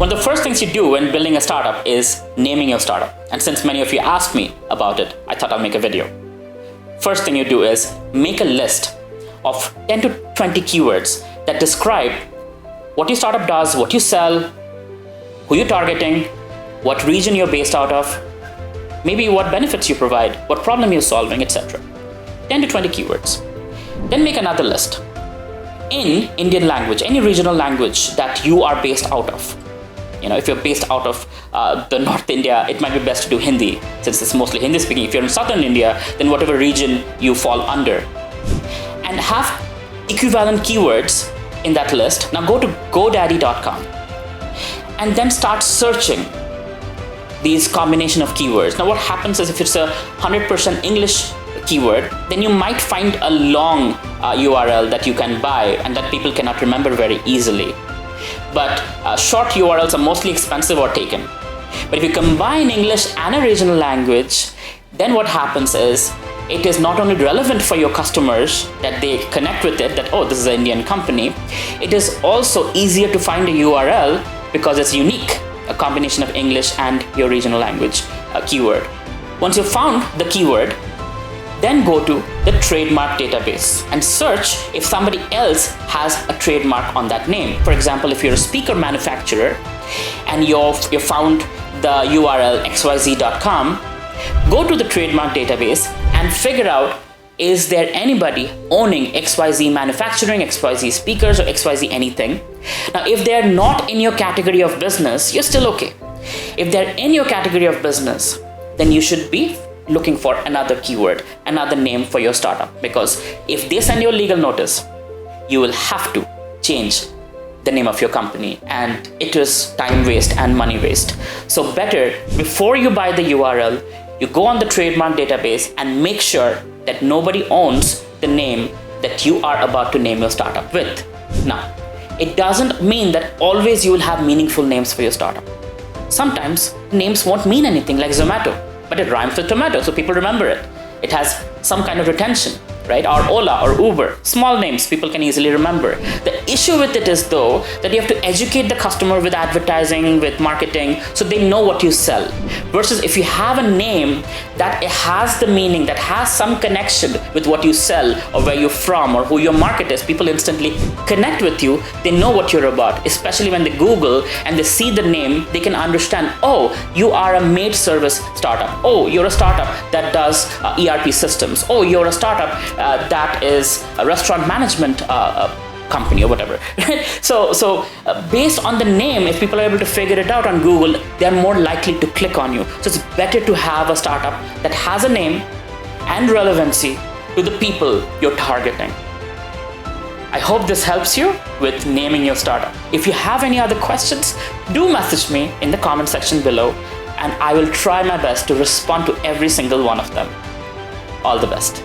One of the first things you do when building a startup is naming your startup. And since many of you asked me about it, I thought I'll make a video. First thing you do is make a list of 10 to 20 keywords that describe what your startup does, what you sell, who you're targeting, what region you're based out of, maybe what benefits you provide, what problem you're solving, etc. 10 to 20 keywords. Then make another list in Indian language, any regional language that you are based out of. If you're based out of the North India, it might be best to do Hindi, since it's mostly Hindi speaking. If you're in Southern India, then whatever region you fall under. And have equivalent keywords in that list. Now go to GoDaddy.com and then start searching these combination of keywords. Now what happens is if it's a 100% English keyword, then you might find a long URL that you can buy and that people cannot remember very easily. But short URLs are mostly expensive or taken. But if you combine English and a regional language, then what happens is it is not only relevant for your customers that they connect with it, that, oh, this is an Indian company. It is also easier to find a URL because it's unique, a combination of English and your regional language keyword. Once you've found the keyword, then go to the trademark database and search if somebody else has a trademark on that name. For example, if you're a speaker manufacturer and you found the URL xyz.com, go to the trademark database and figure out, is there anybody owning XYZ manufacturing, XYZ speakers, or XYZ anything? Now, if they're not in your category of business, you're still okay. If they're in your category of business, then you should be looking for another keyword, another name for your startup. Because if they send you a legal notice, you will have to change the name of your company, and it is time waste and money waste. So better, before you buy the URL, you go on the trademark database and make sure that nobody owns the name that you are about to name your startup with. Now, it doesn't mean that always you will have meaningful names for your startup. Sometimes names won't mean anything, like Zomato, but it rhymes with tomato, so people remember it. It has some kind of retention, right? Or Ola or Uber, small names people can easily remember. The issue with it is though that you have to educate the customer with advertising, with marketing, so they know what you sell. Versus if you have a name that it has the meaning, that has some connection with what you sell or where you're from or who your market is, people instantly connect with you. They know what you're about, especially when they Google and they see the name, they can understand, oh, you are a maid service startup. Oh, you're a startup that does ERP systems. Oh, you're a startup that is a restaurant management company or whatever. So based on the name, if people are able to figure it out on Google, they're more likely to click on you. So it's better to have a startup that has a name and relevancy to the people you're targeting. I hope this helps you with naming your startup. If you have any other questions, do message me in the comment section below, and I will try my best to respond to every single one of them. All the best.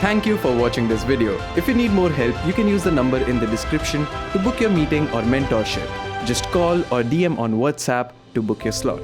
Thank you for watching this video. If you need more help, you can use the number in the description to book your meeting or mentorship. Just call or DM on WhatsApp to book your slot.